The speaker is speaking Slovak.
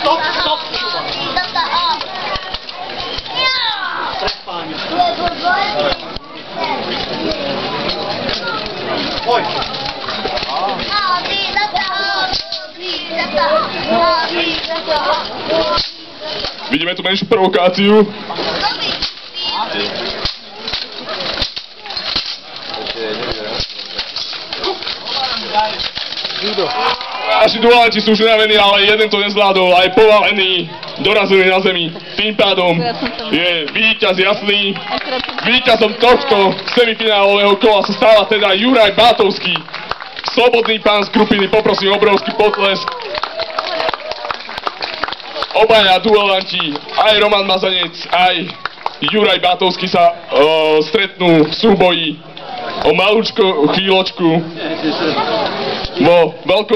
Stop, stop. Oj. Vidíme tu menšiu provokáciu. Naši duelanti sú už unavení, ale jeden to nezvládol, aj povalený, dorazili na zemi. Tým pádom je víťaz jasný. Víťazom tohto semifinálového kola sa stáva teda Juraj Bátovský. Slobodný pán z Krupiny, poprosím obrovský potlesk. Obaja duelanti, aj Roman Mazanec, aj Juraj Bátovský sa stretnú v súboji o malúčko chvíľočku vo veľkom